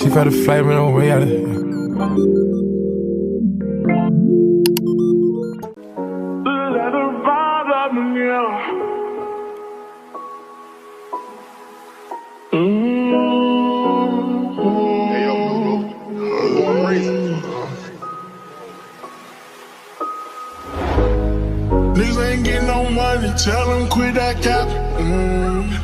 She felt the flame in her way out of here. Niggas ain't getting no money, tell them quit that cap.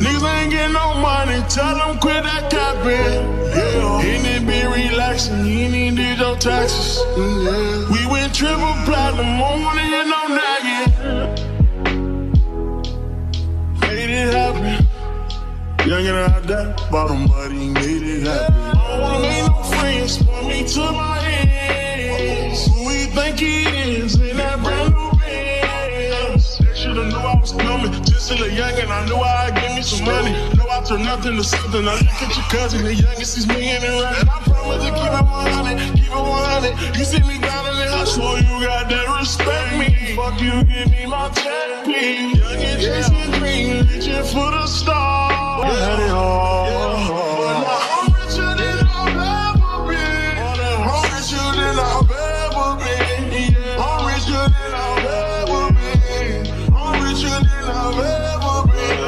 Niggas ain't getting no money, tell them quit that capping. Yeah, he need be relaxing, he need did your taxes. We went triple platinum, I wanna hear no nagging. Made it happen. Young and out there, bottom buddy, made it happen. I don't wanna make no friends, put me to my ends. Who we think he is in that brand new Benz? They should've knew I was coming, just still a young and I knew I'd give me some money. Know I turn nothing to something, I look at your cousin, the youngest, he's me and running. I promise to keep it 100, keep it 100. You see me down in the house, so you got that respect me. Fuck you, give me my check, please. Young and chasing dreams, reaching for the stars. Had it all, but now I'm richer than I've ever been. I'm richer than I've ever been. Yeah, I'm richer than I've ever been. I'm richer than I've ever been.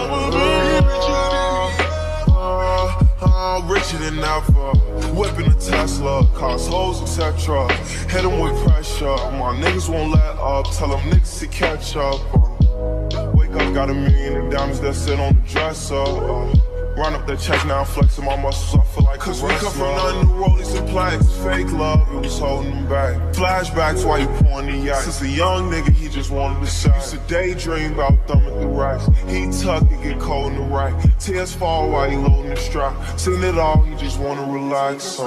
I'm richer than ever. Whipping a Tesla, cars, hoes, etc. Hit 'em with pressure. My niggas won't let up. Tell them niggas to catch up. Wake up, got $1 million in diamonds that sit on the dresser. Run up that check, now I'm flexing my muscles, I feel like cause we come from nothing, new rollies and plaques. Fake love, it was holding them back. Flashbacks while you pouring the yacht. Since a young nigga, he just wanted to shot. Used to daydream about thumbing through racks. He tuck and get cold in the rack. Tears fall while he loading the strap. Seen it all, he just wanna relax.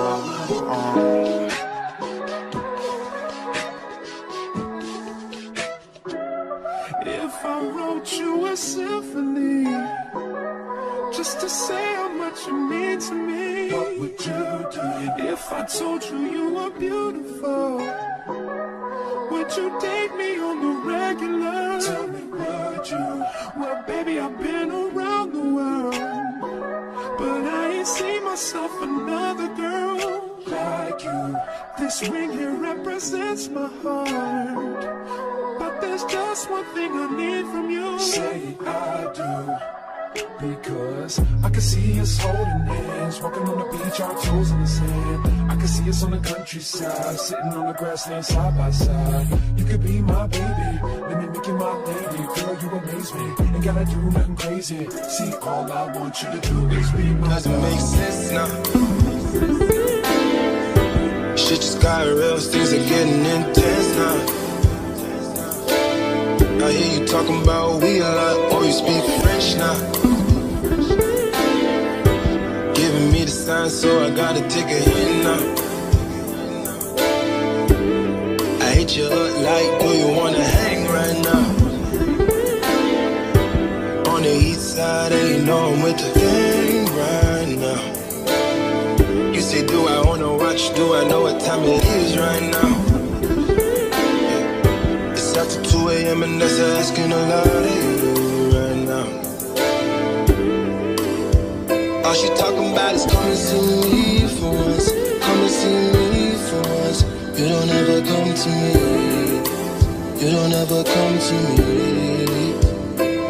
If I wrote you a symphony, just to say how much you mean to me, what would you do? If I told you you were beautiful, would you date me on the regular? Tell me, would you? Well, baby, I've been around the world, but I ain't seen myself another girl like you. This ring here represents my heart, but there's just one thing I need from you. Say I do. Because I can see us holding hands, walking on the beach, our toes in the sand. I can see us on the countryside, sitting on the grassland side by side. You could be my baby, let me make you my lady. Girl, you amaze me, ain't gotta do nothing crazy. See, all I want you to do is be my Doesn't make sense now. Shit just got real, things are getting intense now. I hear you talking about we a lot, or you speak French now. Giving me the sign, so I gotta take a hint now. I hit you up like, do you wanna hang right now? On the east side, and you know I'm with the gang right now. You say, do I wanna watch, do I know what time it is right now? After 2 a.m. and that's asking a lot of you right now. All she talking about is come and see me for once. Come and see me for once. You don't ever come to me. You don't ever come to me.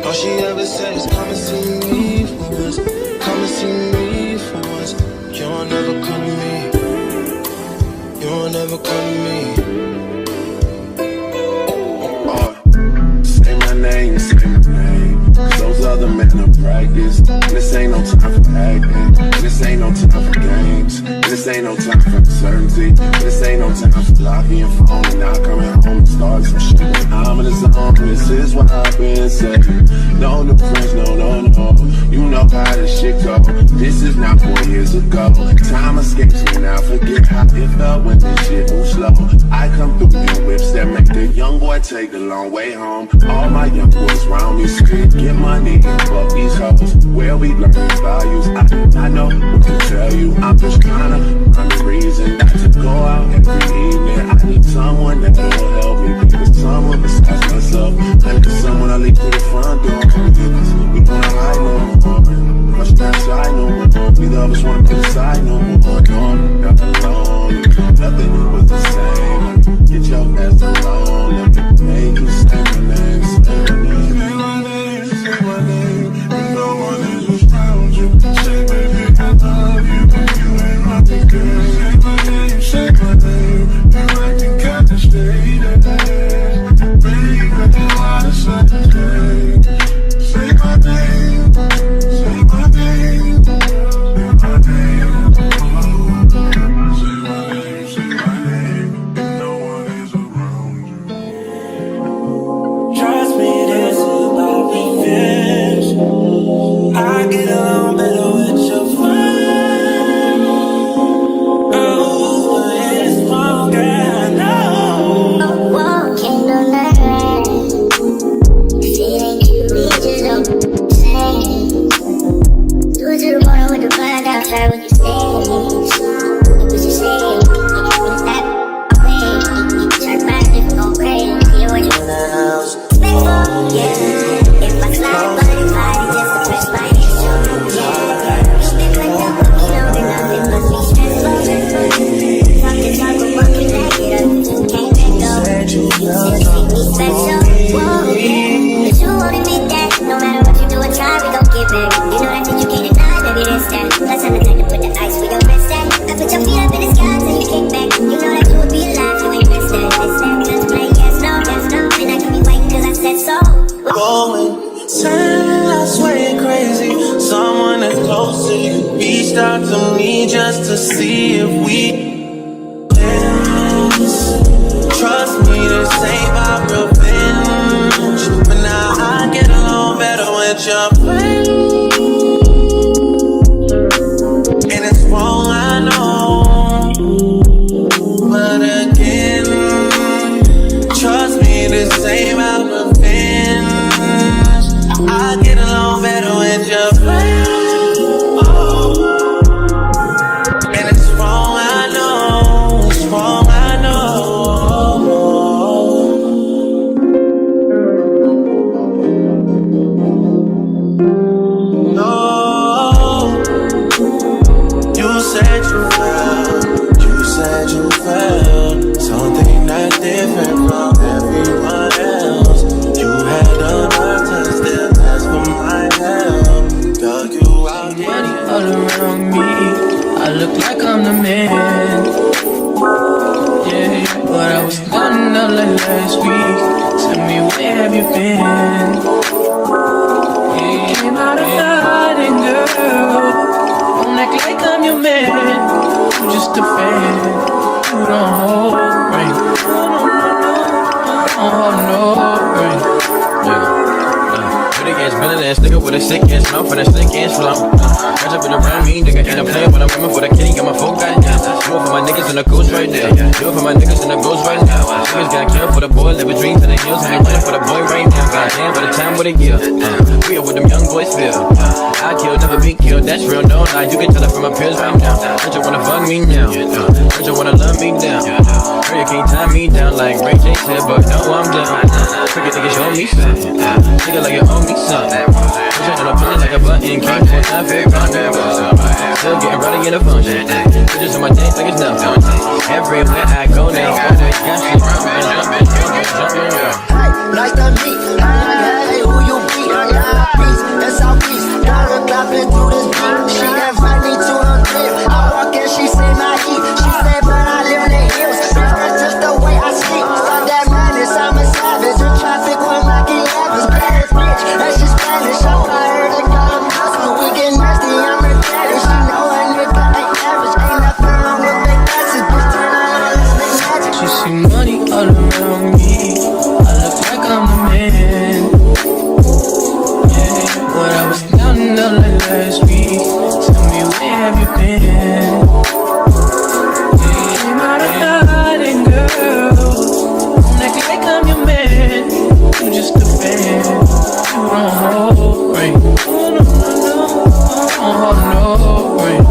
All she ever said is come and see me for once. Come and see me for once. You don't ever come to me. You don't ever come to me. Name, say my name. Those other men are practice. This ain't no time for acting. This ain't no time for games. This ain't no time for uncertainty. This ain't no time for lobbying phone and not coming home and starting some shit. I'm in the zone. This is what I've been saying. No new friends, no. You know how this shit go. This is not 4 years ago. Time escapes me now. Forget how it felt when this shit was slow. I come through in whips that make the young boy take a long way home. All my young boys round me street, get money and fuck these hoes. Where we learn values, I know what to tell you. I'm just trying to find a reason not to go out every evening. I need someone that'll help me be with someone besides myself. I need someone I leave to the front door. We wanna hide no more, rush outside no more. Neither of us wanna put aside no more. see if we trust me, this ain't my revenge. But now I get along better with your friends. And it's wrong, I know. But again, trust me, this ain't my revenge. I get along better with your friends. And it's wrong, I know. It's wrong, I know. Something that's different from everyone else. You had the nerve to still ask for my help. Dug you out, money all around me. I look like I'm the man. Yeah, but I was down out like last week. Tell me, where have you been? Yeah, came out of hiding, girl. Don't act like I'm your man. I'm just a fan. You don't hold right. Don't hold no right. Pretty ass, villain ass nigga with a sick ass mouth and a slick ass slump. Catch up in around me, nigga, and I'm playing when I'm coming for the kitty, got my phone got down. Do it for my niggas in the ghost right now. Do it for my niggas in the ghost right now. Niggas got killed for the boy, living dreams in the hills, and they running for the boy right now. Goddamn, by the time of the year, we are what them young boys feel. I kill, never be killed, that's real, no lie. You can tell it from my peers right now. Don't you wanna fuck me now? Don't you wanna love me down? Girl, you can't tie me down like Ray J said, but no, I'm down. Freaking nigga, show me something. Nigga like you owe me something. Push it on a feeling like a button, can't put time for it, still getting ready in a function. Bitches on my dick like it's nothing. Everywhere I go now, all the got shit jumping. Hey, nice to meet. Hey, who you be? Peace, that's how peace. Dollar clapping through this beat. She invite me to her crib. I walk in, she say my heat. She say, but I live in the hills. Bitch, that's just the way I sleep. Fuck that madness, I'm a savage. The traffic when I get lavish. Bad bitch, that's just Spanish. I heard they call them hustle. We get nasty, I'm a daddy. She know a nigga ain't average. Ain't nothing wrong with big message. Bitch, turn around, let's make magic. She see money all around me. I look like I'm the man. Yeah, but I was down and out like last week. Tell me, where have you been? Yeah, came out of hiding, girl. Don't act like I'm your man. You just a fan. You don't hold right. Don't hold no right.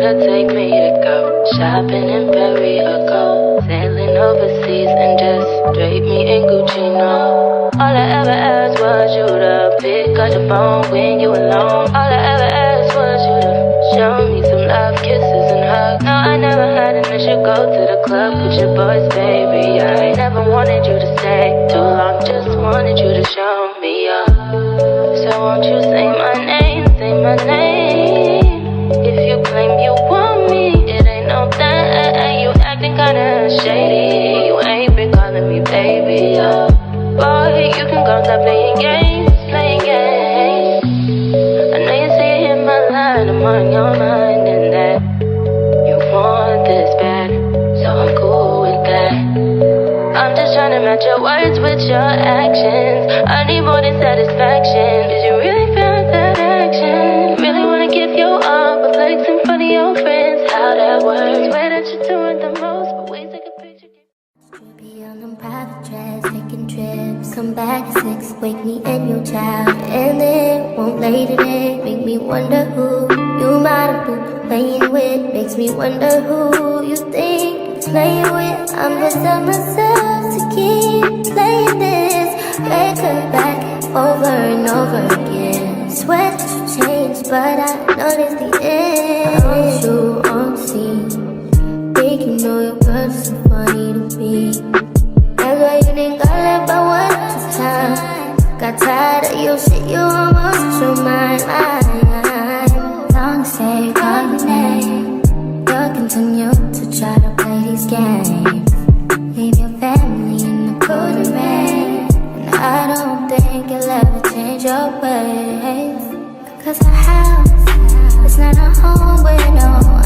Take me to go shopping in Paris or go sailing overseas and just drape me in Gucci, no. All I ever asked was you to pick up the phone when you alone. All I ever asked was you to show me some love, kisses and hugs. No, I never had an issue, go to the club with your boys, baby. I never wanted you to stay too long, just wanted you to show me up. So won't you say my name, say my name. If you claim you want me, it ain't no thing. You acting kinda shady. You ain't been calling me baby, boy, you can go stop playing games, playing games. I know you see it in my line, I'm on your mind, and that you want this bad, so I'm cool with that. I'm just trying to match your words with your actions. I need more than satisfaction. Did you really feel that action? Really wanna give you all, but flex in front of your friends. How that works? Swear that you're doing the most, but we take a picture. Be on them private jets, taking trips. Come back at 6, wake me and your child, and then won't lay today. Make me wonder who you might have been playing with. Makes me wonder who you think you're playing with. I'm just telling myself to keep playing this record back over and over again. Swear that you changed, but I noticed the end. I want you on the scene. Think you know your girl's so funny to me. That's why you didn't got left by one time. Got tired of your shit, you almost Cause our house is not a home with no